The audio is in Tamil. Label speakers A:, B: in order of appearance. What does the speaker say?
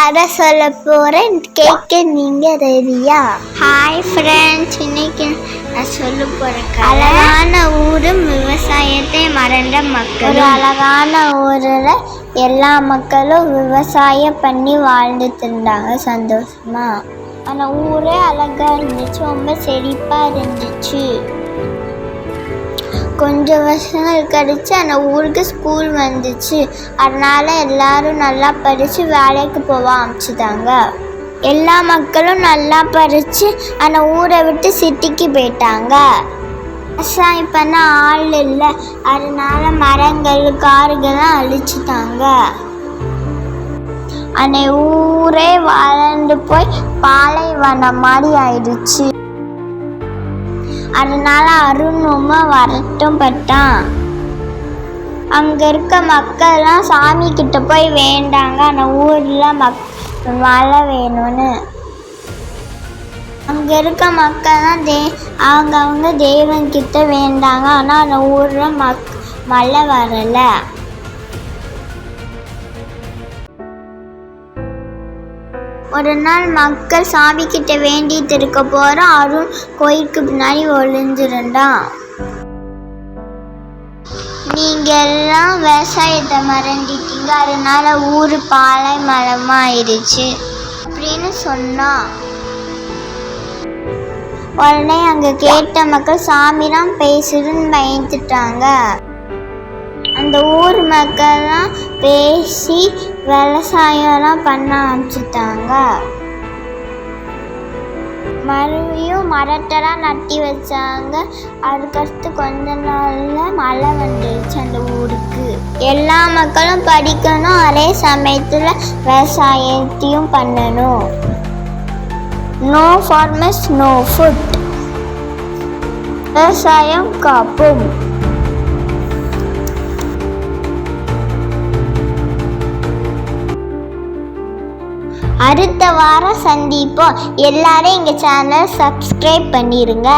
A: கதை சொல்ல போறேன். கேட்க நீங்க ரெடியா? ஹாய் ஃப்ரெண்ட்ஸ், இன்னைக்கு நான் சொல்ல போறேன் அழகான ஊரும் விவசாயத்தை மறந்த மக்கள். ஒரு அழகான ஊரில் எல்லா மக்களும் விவசாயம் பண்ணி வாழ்ந்துட்டு இருந்தாங்க சந்தோஷமா. அந்த ஊரே அழகா இருந்துச்சு, ரொம்ப செழிப்பா இருந்துச்சு. கொஞ்சம் வருஷங்கள் கழிச்சு அந்த ஊருக்கு ஸ்கூல் வந்துச்சு. அதனால எல்லாரும் நல்லா படித்து வேலைக்கு போக ஆரம்பிச்சுட்டாங்க. எல்லா மக்களும் நல்லா படித்து அந்த ஊரை விட்டு சிட்டிக்கு போயிட்டாங்க. விவசாயம் பண்ண ஆள் இல்லை, அதனால மரங்கள் காடுகள்லாம் அழிச்சிட்டாங்க. அந்த ஊரே வறண்டு போய் பாலைவனம் மாதிரி ஆயிடுச்சு. அதனால அருண் ரொம்ப வருத்தம் பட்டான். அங்க இருக்க மக்கள்லாம் சாமி கிட்ட போய் வேண்டாங்க அந்த ஊர்ல மழை வேணும்னு. அங்க இருக்க மக்கள்லாம் அவங்க தேவன் கிட்ட வேண்டாங்க. ஆனா அந்த ஊர்ல மழை வரல. ஒரு நாள் மக்கள் சாமி கிட்ட வேண்டிட்டு இருக்க போற அருண் கோயிலுக்கு பின்னாடி ஒளிஞ்சிருந்தான். நீங்க எல்லாம் விவசாயத்தை மறந்துட்டீங்க, அதனால ஊரு பாலை மரமா ஆயிடுச்சு அப்படின்னு சொன்னான். உடனே அங்க கேட்ட மக்கள் சாமிலாம் பேசுதுன்னு பயந்துட்டாங்க. அந்த ஊர் மக்கள்லாம் பேசி விவசாயம்லாம் பண்ண ஆரம்பிச்சுட்டாங்க. மறுபடியும் மரத்தெல்லாம் நட்டி வச்சாங்க. அதுக்கடுத்து கொஞ்ச நாள்ல மழை வந்துடுச்சு அந்த ஊருக்கு. எல்லா மக்களும் படிக்கணும், அதே சமயத்துல விவசாயத்தையும் பண்ணணும். No farmers no food. விவசாயம் காப்போம். அடுத்த வாரம் சந்திப்போம். எல்லாரும் எங்க சேனலை சப்ஸ்கிரைப் பண்ணிருங்க.